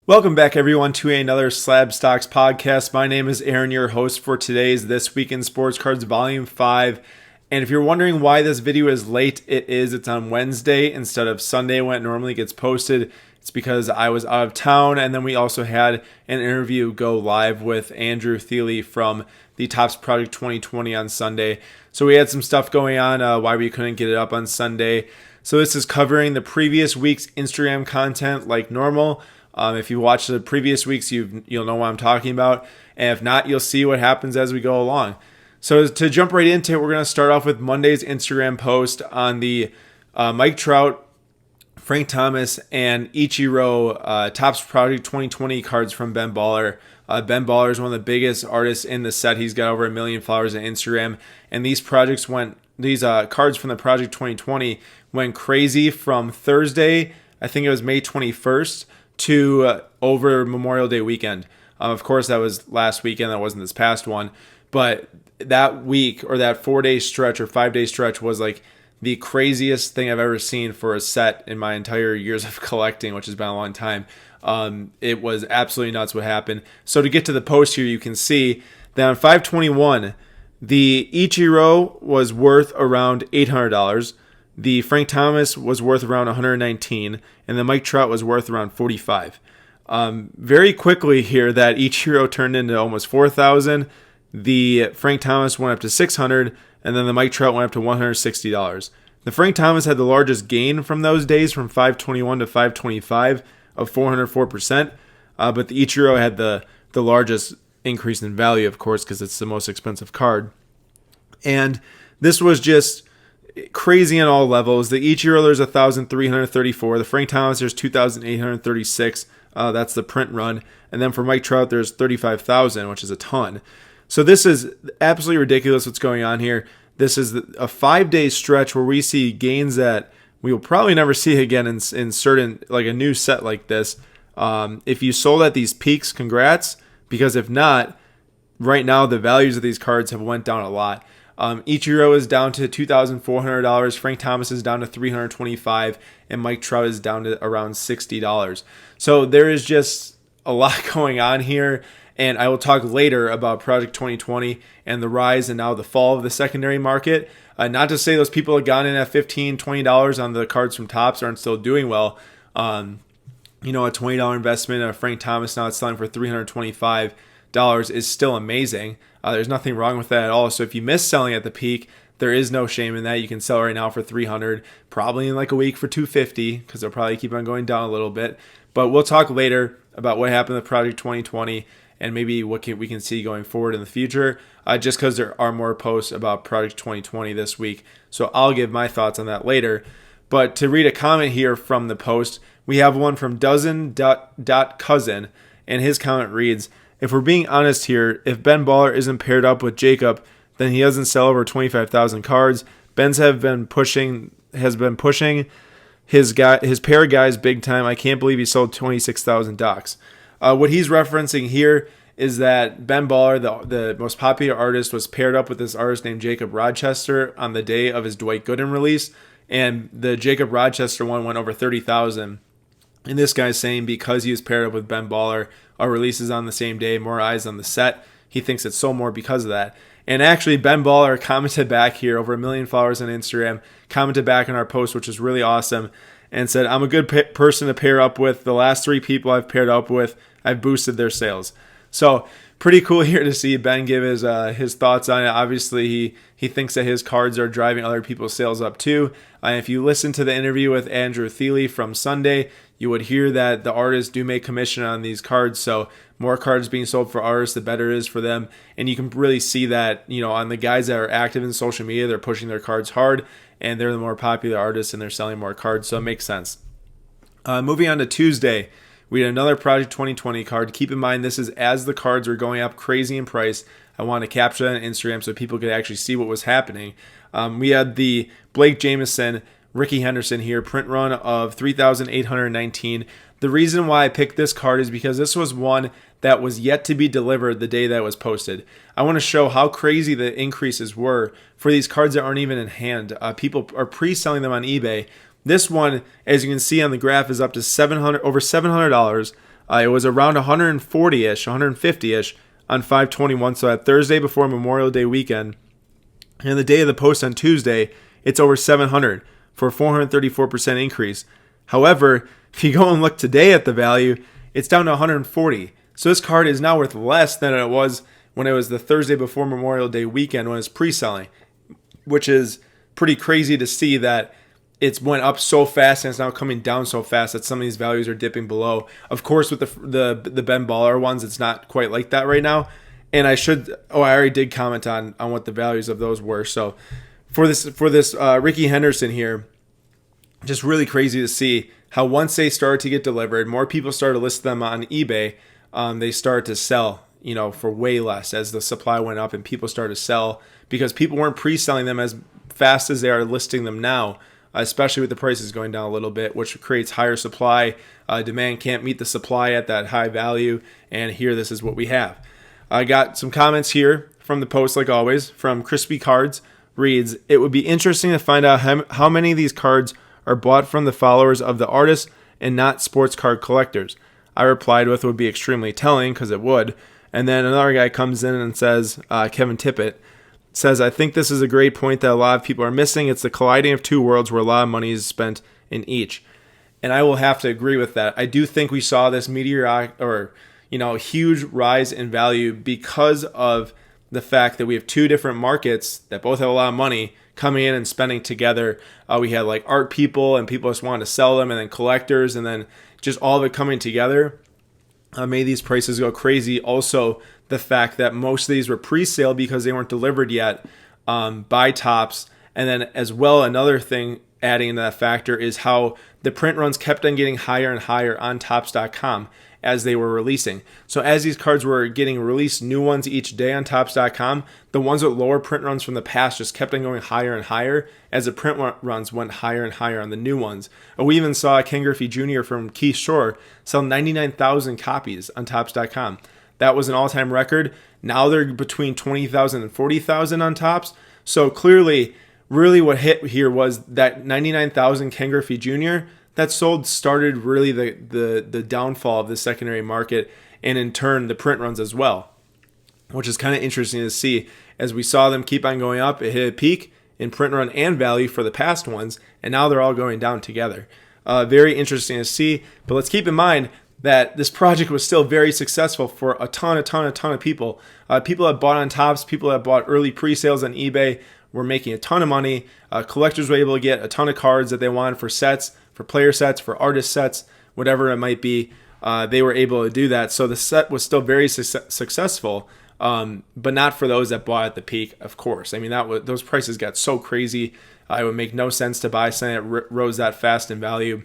Welcome back, everyone, to another SlabStox podcast. My name is Aaron, your host for today's This Week in Sports Cards Volume 5. And if you're wondering why this video is late, it's on Wednesday instead of Sunday when it normally gets posted. It's because I was out of town, and then we also had an interview go live with Andrew Thiele from the Topps Project 2020 on Sunday. So we had some stuff going on why we couldn't get it up on Sunday. So this is covering the previous week's Instagram content like normal. If you watch the previous weeks, you'll know what I'm talking about. And if not, you'll see what happens as we go along. So to jump right into it, we're going to start off with Monday's Instagram post on the Mike Trout, Frank Thomas, and Ichiro Topps Project 2020 cards from Ben Baller. Ben Baller is one of the biggest artists in the set. He's got over 1 million followers on Instagram. And these cards from the Project 2020 went crazy from Thursday, I think it was May 21st, to over Memorial Day weekend. Of course, that was last weekend. That wasn't this past one. But that week, or that 4-day stretch or 5-day stretch, was like the craziest thing I've ever seen for a set in my entire years of collecting, which has been a long time. It was absolutely nuts what happened. So to get to the post here, you can see that on 5/21, the Ichiro was worth around $800. The Frank Thomas was worth around $119, and the Mike Trout was worth around $45. Very quickly here, that Ichiro turned into almost $4,000. The Frank Thomas went up to $600, and then the Mike Trout went up to $160. The Frank Thomas had the largest gain from those days, from 5/21 to 5/25, of 404%. But the Ichiro had the largest increase in value, of course, because it's the most expensive card. And this was just crazy on all levels. The Ichiro, there's 1,334. The Frank Thomas, there's 2,836. That's the print run. And then for Mike Trout, there's 35,000, which is a ton. So this is absolutely ridiculous what's going on here. This is a 5-day stretch where we see gains that we will probably never see again in certain, like a new set like this. If you sold at these peaks, congrats. Because if not, right now the values of these cards have went down a lot. Ichiro is down to $2,400. Frank Thomas is down to $325, and Mike Trout is down to around $60. So there is just a lot going on here, and I will talk later about Project 2020 and the rise and now the fall of the secondary market. Not to say those people have gone in at $15, $20 on the cards from Topps aren't still doing well. A $20 investment in a Frank Thomas now it's selling for $325 is still amazing. There's nothing wrong with that at all. So if you miss selling at the peak, there is no shame in that. You can sell right now for $300, probably in like a week for $250, because they'll probably keep on going down a little bit. But we'll talk later about what happened with Project 2020 and maybe what we can see going forward in the future, just because there are more posts about Project 2020 this week. So I'll give my thoughts on that later. But to read a comment here from the post, we have one from Dozen.cousin, and his comment reads, "If we're being honest here, if Ben Baller isn't paired up with Jacob, then he doesn't sell over 25,000 cards. Ben's has been pushing his pair guys big time. I can't believe he sold 26,000 docs." What he's referencing here is that Ben Baller, the most popular artist, was paired up with this artist named Jacob Rochester on the day of his Dwight Gooden release, and the Jacob Rochester one went over 30,000. And this guy's saying because he was paired up with Ben Baller, our release is on the same day, more eyes on the set. He thinks it sold more because of that. And actually, Ben Baller commented back here, over 1 million followers on Instagram, commented back on our post, which is really awesome, and said, "I'm a good person to pair up with. The last 3 people I've paired up with, I've boosted their sales." So pretty cool here to see Ben give his thoughts on it. Obviously, he thinks that his cards are driving other people's sales up too. If you listen to the interview with Andrew Thiele from Sunday, you would hear that the artists do make commission on these cards. So more cards being sold for artists, the better it is for them. And you can really see that, on the guys that are active in social media, they're pushing their cards hard, and they're the more popular artists, and they're selling more cards. So it makes sense. Moving on to Tuesday, we had another Project 2020 card. Keep in mind, this is as the cards were going up crazy in price. I wanted to capture that on Instagram so people could actually see what was happening. We had the Blake Jameson, Ricky Henderson here, print run of 3,819. The reason why I picked this card is because this was one that was yet to be delivered the day that it was posted. I want to show how crazy the increases were for these cards that aren't even in hand. People are pre-selling them on eBay. This one, as you can see on the graph, is up to over $700. It was around 140-ish, 150-ish on 5/21, so that Thursday before Memorial Day weekend. And the day of the post on Tuesday, it's over 700 for a 434% increase. However, if you go and look today at the value, it's down to 140. So this card is now worth less than it was when it was the Thursday before Memorial Day weekend when it was pre-selling, which is pretty crazy to see that it's went up so fast and it's now coming down so fast that some of these values are dipping below. Of course, with the Ben Baller ones, it's not quite like that right now. And I already did comment on what the values of those were. So for this Ricky Henderson here, just really crazy to see how once they started to get delivered, more people started to list them on eBay. They started to sell, for way less as the supply went up and people started to sell because people weren't pre-selling them as fast as they are listing them now, especially with the prices going down a little bit, which creates higher supply. Demand can't meet the supply at that high value, and here this is what we have. I got some comments here from the post, like always, from Crispy Cards. Reads, it would be interesting to find out how many of these cards are bought from the followers of the artist and not sports card collectors. I replied with, would be extremely telling, because it would. And then another guy comes in and says, Kevin Tippett, says, I think this is a great point that a lot of people are missing. It's the colliding of two worlds where a lot of money is spent in each. And I will have to agree with that. I do think we saw this huge rise in value because of the fact that we have two different markets that both have a lot of money coming in and spending together. We had like art people and people just wanted to sell them, and then collectors, and then just all of it coming together made these prices go crazy. Also, the fact that most of these were pre-sale because they weren't delivered yet by Topps. And then as well, another thing adding into that factor is how the print runs kept on getting higher and higher on Topps.com as they were releasing. So as these cards were getting released, new ones each day on Topps.com, the ones with lower print runs from the past just kept on going higher and higher as the print runs went higher and higher on the new ones. We even saw Ken Griffey Jr. from Keith Shore sell 99,000 copies on Topps.com. That was an all-time record. Now they're between 20,000 and 40,000 on Topps. So clearly, really what hit here was that 99,000 Ken Griffey Jr. that sold started really the downfall of the secondary market, and in turn the print runs as well, which is kind of interesting to see as we saw them keep on going up. It hit a peak in print run and value for the past ones, and now they're all going down together. Very interesting to see, but let's keep in mind that this project was still very successful for a ton of people. People that bought on Topps, people that bought early pre-sales on eBay were making a ton of money. Collectors were able to get a ton of cards that they wanted for sets, for player sets, for artist sets, whatever it might be. They were able to do that. So the set was still very successful, but not for those that bought at the peak, of course. I mean, those prices got so crazy. It would make no sense to buy something that rose that fast in value.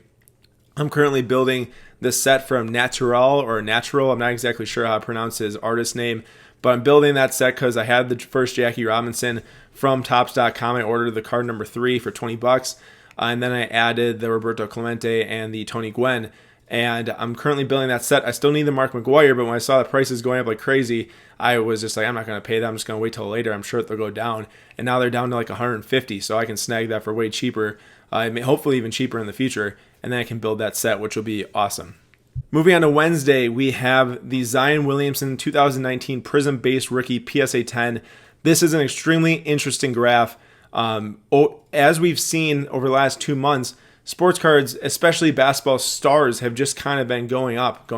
I'm currently building this set from Natural. I'm not exactly sure how to pronounce his artist name, but I'm building that set because I had the first Jackie Robinson from Topps.com. I ordered the card number 3 for $20. And then I added the Roberto Clemente and the Tony Gwynn. And I'm currently building that set. I still need the Mark McGwire, but when I saw the prices going up like crazy, I was just like, I'm not going to pay that. I'm just going to wait till later. I'm sure they'll go down. And now they're down to like 150, so I can snag that for way cheaper. Hopefully even cheaper in the future. And then I can build that set, which will be awesome. Moving on to Wednesday, we have the Zion Williamson 2019 Prism-based rookie PSA 10. This is an extremely interesting graph. As we've seen over the last 2 months, sports cards, especially basketball stars, have just kind of been going up.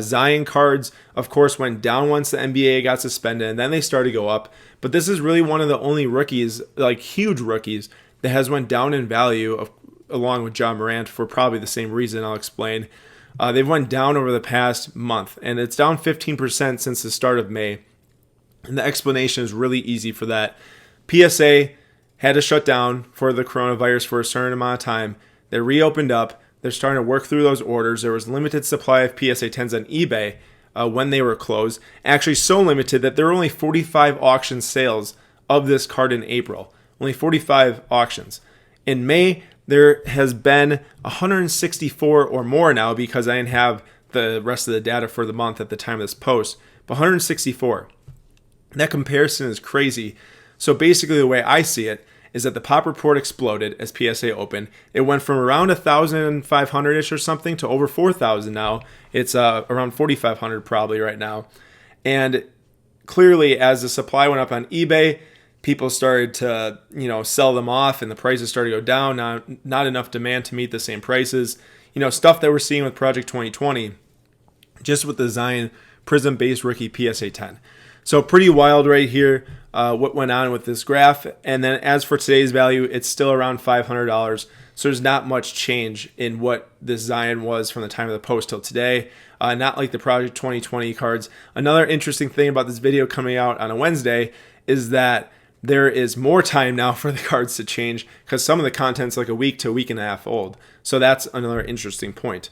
Zion cards, of course, went down once the NBA got suspended, and then they started to go up. But this is really one of the only rookies, like huge rookies, that has went down in value, along with John Morant, for probably the same reason I'll explain. They've went down over the past month, and it's down 15% since the start of May. And the explanation is really easy for that. PSA had to shut down for the coronavirus for a certain amount of time. They reopened up. They're starting to work through those orders. There was limited supply of PSA 10s on eBay when they were closed. Actually so limited that there were only 45 auction sales of this card in April. Only 45 auctions. In May, there has been 164 or more now, because I didn't have the rest of the data for the month at the time of this post, but 164. That comparison is crazy. So basically the way I see it is that the pop report exploded as PSA opened. It went from around 1,500-ish or something to over 4,000 now. It's around 4,500 probably right now. And clearly, as the supply went up on eBay, people started to, sell them off, and the prices started to go down. Not enough demand to meet the same prices. Stuff that we're seeing with Project 2020, just with the Zion Prism-based rookie PSA 10. So pretty wild right here, what went on with this graph. And then as for today's value, it's still around $500. So there's not much change in what this Zion was from the time of the post till today. Not like the Project 2020 cards. Another interesting thing about this video coming out on a Wednesday is that there is more time now for the cards to change, because some of the content's like a week to a week and a half old. So that's another interesting point.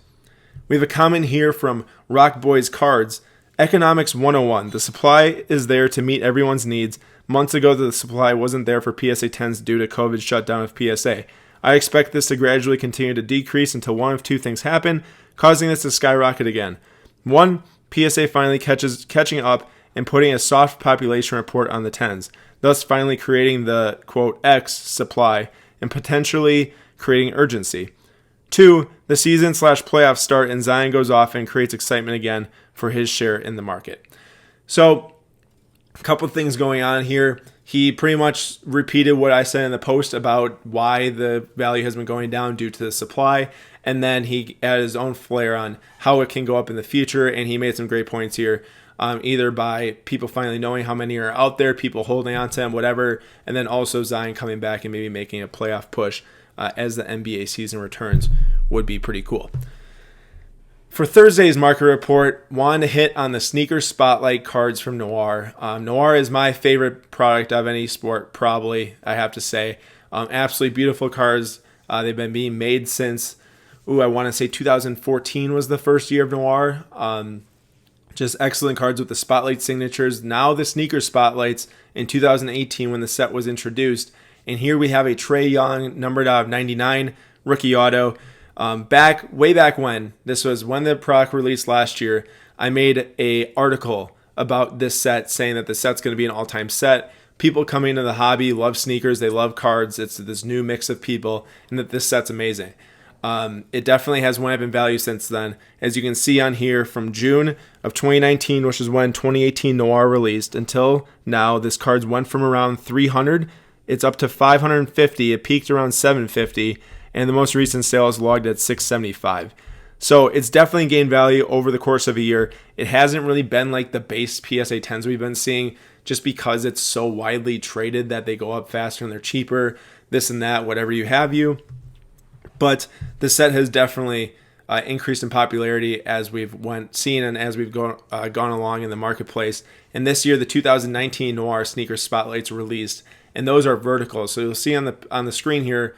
We have a comment here from Rock Boys Cards. Economics 101. The supply is there to meet everyone's needs. Months ago, the supply wasn't there for PSA 10s due to COVID shutdown of PSA. I expect this to gradually continue to decrease until one of two things happen, causing this to skyrocket again. One, PSA finally catching up and putting a soft population report on the 10s, thus finally creating the, quote, X supply and potentially creating urgency. Two, the season/playoffs start and Zion goes off and creates excitement again for his share in the market. So a couple things going on here. He pretty much repeated what I said in the post about why the value has been going down due to the supply. And then he added his own flair on how it can go up in the future. And he made some great points here, either by people finally knowing how many are out there, people holding on to them, whatever. And then also Zion coming back and maybe making a playoff push as the NBA season returns would be pretty cool. For Thursday's market report, wanted to hit on the sneaker spotlight cards from Noir. Noir is my favorite product of any sport, probably, I have to say. Absolutely beautiful cards. They've been being made since, I want to say 2014 was the first year of Noir. Just excellent cards with the spotlight signatures. Now the sneaker spotlights in 2018 when the set was introduced. And here we have a Trae Young numbered out of 99 rookie auto. Way back when, this was when the product released last year, I made a article about this set saying that the set's going to be an all-time set. People coming into the hobby love sneakers, they love cards, it's this new mix of people, and that this set's amazing. It definitely has went up in value since then. As you can see on here, from June of 2019, which is when 2018 Noir released, until now, this card's went from around 300, it's up to 550, it peaked around 750, and the most recent sale is logged at 675. So it's definitely gained value over the course of a year. It hasn't really been like the base PSA 10s we've been seeing, just because it's so widely traded that they go up faster and they're cheaper, this and that, whatever you have you. But the set has definitely increased in popularity as we've seen and as we've gone along in the marketplace. And this year, the 2019 Noir Sneaker Spotlights released, and those are vertical. So you'll see on the screen here,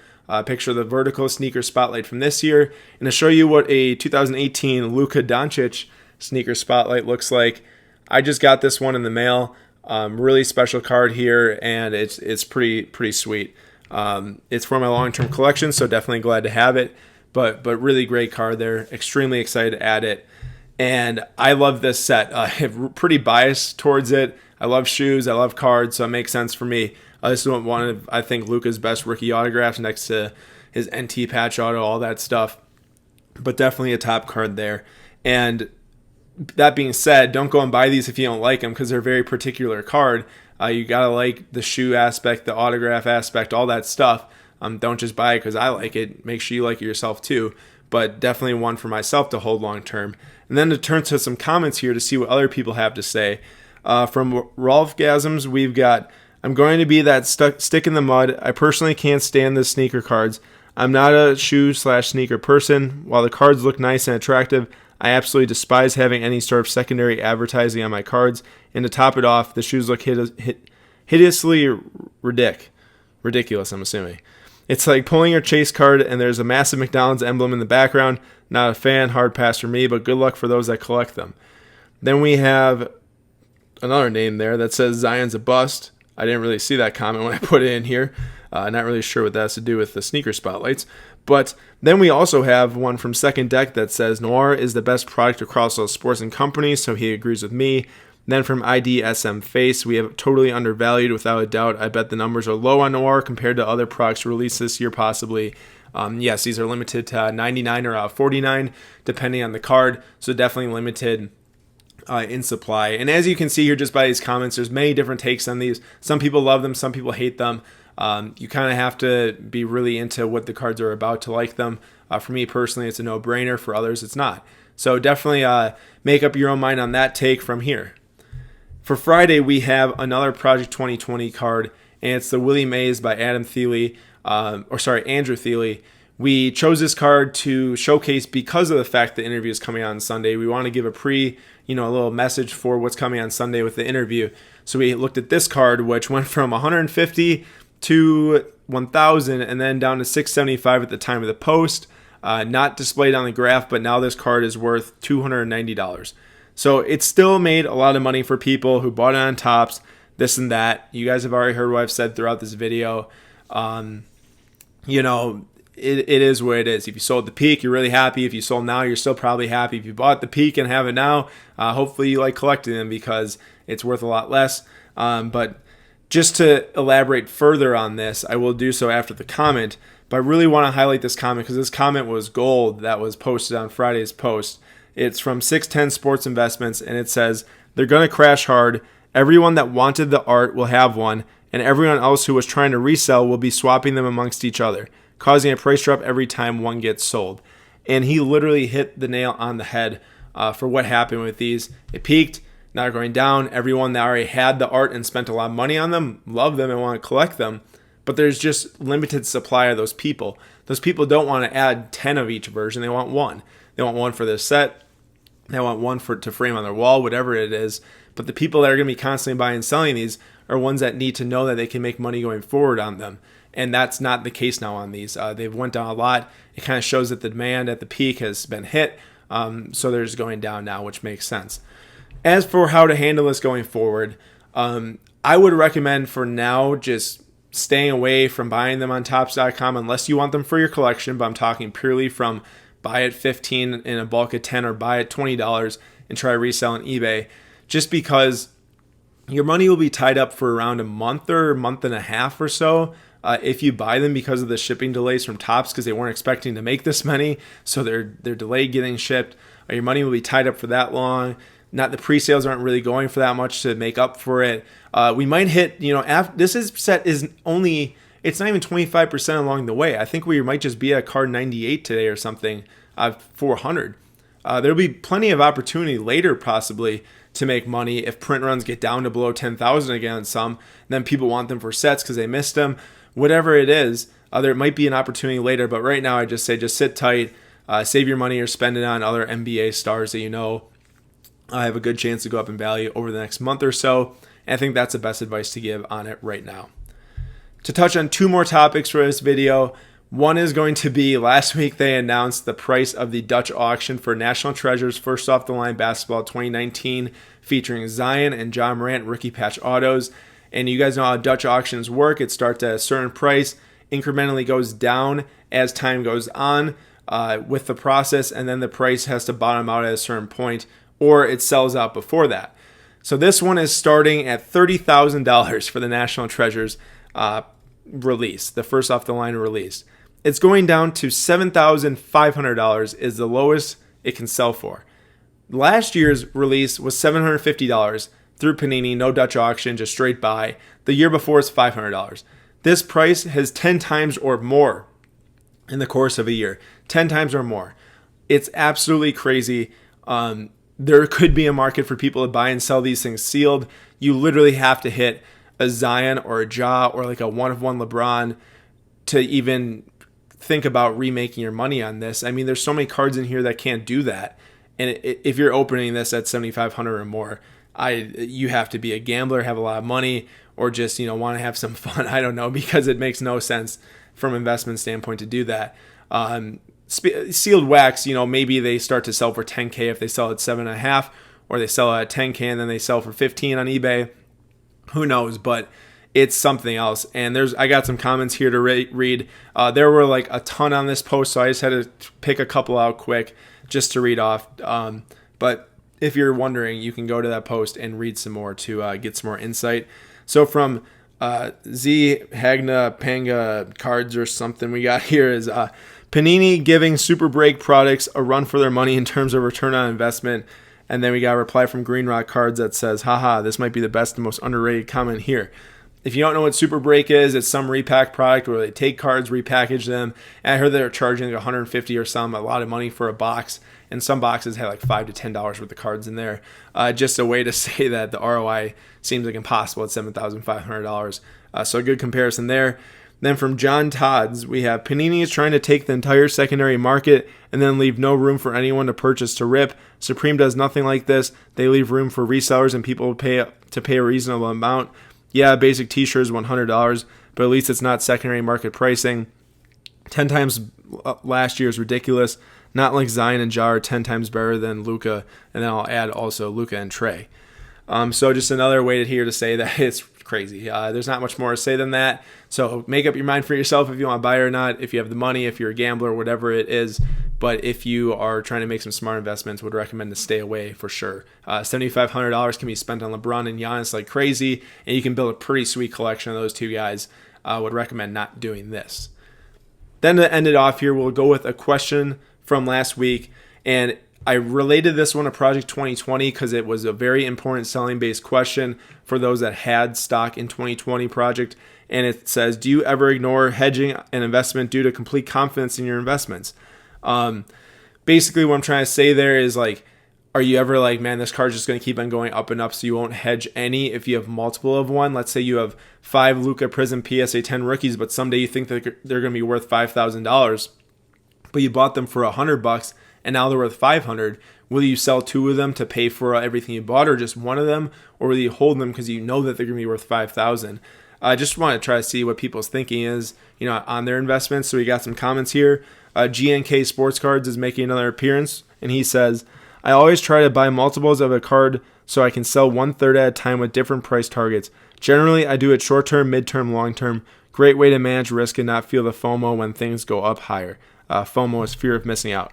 picture of the vertical sneaker spotlight from this year, and to show you what a 2018 Luka Doncic sneaker spotlight looks like. I just got this one in the mail. Really special card here, and it's pretty sweet. It's for my long-term collection, so definitely glad to have it. But really great card there. Extremely excited to add it, and I love this set. I'm pretty biased towards it. I love shoes. I love cards, so it makes sense for me. This is one of, I think, Luka's best rookie autographs next to his NT patch auto, all that stuff. But definitely a top card there. And that being said, don't go and buy these if you don't like them, because they're a very particular card. You got to like the shoe aspect, the autograph aspect, all that stuff. Don't just buy it because I like it. Make sure you like it yourself too. But definitely one for myself to hold long term. And then to turn to some comments here to see what other people have to say. From Rolf Gasms, we've got, I'm going to be that stick in the mud. I personally can't stand the sneaker cards. I'm not a shoe/sneaker person. While the cards look nice and attractive, I absolutely despise having any sort of secondary advertising on my cards. And to top it off, the shoes look hideously ridiculous, I'm assuming. It's like pulling your Chase card and there's a massive McDonald's emblem in the background. Not a fan, hard pass for me, but good luck for those that collect them. Then we have another name there that says Zion's a bust. I didn't really see that comment when I put it in here. Not really sure what that has to do with the sneaker spotlights. But then we also have one from Second Deck that says Noir is the best product across all sports and companies, so he agrees with me. Then from IDSM Face, we have Totally Undervalued without a doubt. I bet the numbers are low on Noir compared to other products released this year possibly. Yes, these are limited to 99 or 49 depending on the card, so definitely limited in supply. And as you can see here just by these comments, there's many different takes on these. Some people love them, some people hate them. You kind of have to be really into what the cards are about to like them. For me personally, it's a no-brainer. For others, it's not. So definitely make up your own mind on that take from here. For Friday, we have another Project 2020 card, and it's the Willie Mays by Andrew Thiele. We chose this card to showcase because of the fact the interview is coming on Sunday. We want to give a little message for what's coming on Sunday with the interview. So we looked at this card, which went from 150 to 1,000 and then down to 675 at the time of the post. Not displayed on the graph, but now this card is worth $290. So it still made a lot of money for people who bought it on Topps, this and that. You guys have already heard what I've said throughout this video. It is what it is. If you sold at the peak, you're really happy. If you sold now, you're still probably happy. If you bought at the peak and have it now, hopefully you like collecting them because it's worth a lot less. But just to elaborate further on this, I will do so after the comment. But I really want to highlight this comment because this comment was gold that was posted on Friday's post. It's from 610 Sports Investments, and it says, "They're going to crash hard. Everyone that wanted the art will have one, and everyone else who was trying to resell will be swapping them amongst each other, causing a price drop every time one gets sold." And he literally hit the nail on the head for what happened with these. It peaked, now they're going down. Everyone that already had the art and spent a lot of money on them, love them and want to collect them. But there's just limited supply of those people. Those people don't want to add 10 of each version. They want one. They want one for their set. They want one to frame on their wall, whatever it is. But the people that are going to be constantly buying and selling these are ones that need to know that they can make money going forward on them. And that's not the case now on these. They've went down a lot. It kind of shows that the demand at the peak has been hit. So they're just going down now, which makes sense. As for how to handle this going forward, I would recommend for now just staying away from buying them on Topps.com unless you want them for your collection. But I'm talking purely from buy at $15 in a bulk of 10 or buy at $20 and try to resell on eBay, just because your money will be tied up for around a month or a month and a half or so if you buy them because of the shipping delays from Topps, because they weren't expecting to make this many, so they're delayed getting shipped. Your money will be tied up for that long. Not the pre-sales aren't really going for that much to make up for it. We might hit, this is only, it's not even 25% along the way. I think we might just be at card 98 today or something, 400. There'll be plenty of opportunity later possibly to make money if print runs get down to below 10,000 again on some. Then people want them for sets because they missed them. Whatever it is, there might be an opportunity later. But right now I just say just sit tight, save your money or spend it on other NBA stars that have a good chance to go up in value over the next month or so. And I think that's the best advice to give on it right now. To touch on two more topics for this video, one is going to be last week they announced the price of the Dutch auction for National Treasures First Off the Line Basketball 2019 featuring Zion and John Morant rookie patch autos. And you guys know how Dutch auctions work. It starts at a certain price, incrementally goes down as time goes on with the process, and then the price has to bottom out at a certain point or it sells out before that. So this one is starting at $30,000 for the National Treasures release, the First Off the Line release. It's going down to $7,500 is the lowest it can sell for. Last year's release was $750 through Panini, no Dutch auction, just straight buy. The year before it's $500. This price has 10 times or more in the course of a year. 10 times or more. It's absolutely crazy. There could be a market for people to buy and sell these things sealed. You literally have to hit a Zion or a Ja or like a one-of-one LeBron to even think about remaking your money on this. I mean, there's so many cards in here that can't do that. And if you're opening this at $7,500 or more, you have to be a gambler, have a lot of money, or just want to have some fun. I don't know, because it makes no sense from an investment standpoint to do that. Sealed wax, maybe they start to sell for $10K if they sell at 7.5, or they sell at $10K and then they sell for $15 on eBay. Who knows? But it's something else. And I got some comments here to read. There were like a ton on this post, so I just had to pick a couple out quick just to read off. But if you're wondering, you can go to that post and read some more to get some more insight. So from Z Hagna Panga Cards or something we got here is Panini giving Super Break products a run for their money in terms of return on investment. And then we got a reply from Green Rock Cards that says, haha, this might be the best and most underrated comment here. If you don't know what Super Break is, it's some repack product where they take cards, repackage them. And I heard they're charging like $150 or a lot of money for a box. And some boxes have like $5 to $10 worth of cards in there. Just a way to say that the ROI seems like impossible at $7,500. So a good comparison there. Then from John Todd's, we have Panini is trying to take the entire secondary market and then leave no room for anyone to purchase to rip. Supreme does nothing like this. They leave room for resellers and people to pay a reasonable amount. Yeah, a basic t-shirt is $100, but at least it's not secondary market pricing. 10 times last year is ridiculous. Not like Zion and Ja are 10 times better than Luka, and then I'll add also Luka and Trey. So just another way here to say that it's crazy. There's not much more to say than that. So make up your mind for yourself if you want to buy it or not, if you have the money, if you're a gambler, whatever it is. But if you are trying to make some smart investments, would recommend to stay away for sure. $7,500 can be spent on LeBron and Giannis like crazy, and you can build a pretty sweet collection of those two guys. Would recommend not doing this. Then to end it off here, we'll go with a question from last week, and I related this one to Project 2020 because it was a very important selling-based question for those that had stock in 2020 Project. And it says, do you ever ignore hedging an investment due to complete confidence in your investments? Basically, what I'm trying to say there is, like, are you ever like, man, this card's just going to keep on going up and up, so you won't hedge any if you have multiple of one? Let's say you have 5 Luka Prism PSA 10 rookies, but someday you think that they're going to be worth $5,000, but you bought them for $100 and now they're worth $500. Will you sell 2 of them to pay for everything you bought, or just 1 of them, or will you hold them because you know that they're going to be worth $5,000? I just want to try to see what people's thinking is, on their investments. So we got some comments here. GNK Sports Cards is making another appearance, and he says, I always try to buy multiples of a card so I can sell 1/3 at a time with different price targets. Generally, I do it short-term, mid-term, long-term. Great way to manage risk and not feel the FOMO when things go up higher. FOMO is fear of missing out.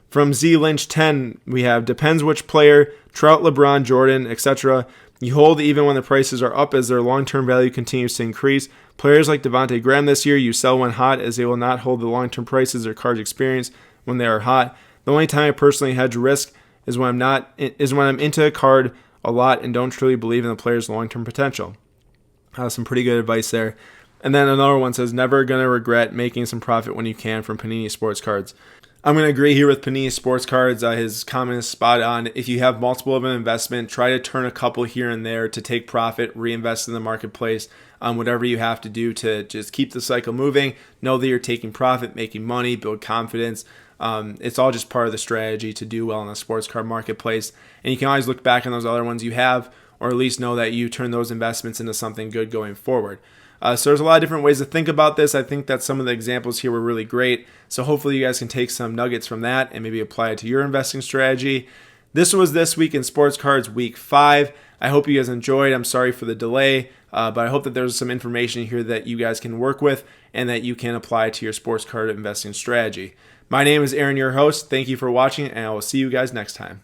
From Z Lynch 10, we have depends which player, Trout, LeBron, Jordan, etc. You hold even when the prices are up as their long-term value continues to increase. Players like Devontae Graham this year, you sell when hot as they will not hold the long-term prices their cards experience when they are hot. The only time I personally hedge risk is when I'm into a card a lot and don't truly believe in the player's long-term potential. Some pretty good advice there. And then another one says, never going to regret making some profit when you can, from Panini Sports Cards. I'm going to agree here with Panini Sports Cards. His comment is spot on. If you have multiple of an investment, try to turn a couple here and there to take profit, reinvest in the marketplace, whatever you have to do to just keep the cycle moving. Know that you're taking profit, making money, build confidence. It's all just part of the strategy to do well in the sports card marketplace. And you can always look back on those other ones you have, or at least know that you turn those investments into something good going forward. So there's a lot of different ways to think about this. I think that some of the examples here were really great. So hopefully you guys can take some nuggets from that and maybe apply it to your investing strategy. This was This Week in Sports Cards Week 5. I hope you guys enjoyed. I'm sorry for the delay, but I hope that there's some information here that you guys can work with and that you can apply to your sports card investing strategy. My name is Aaron, your host. Thank you for watching, and I will see you guys next time.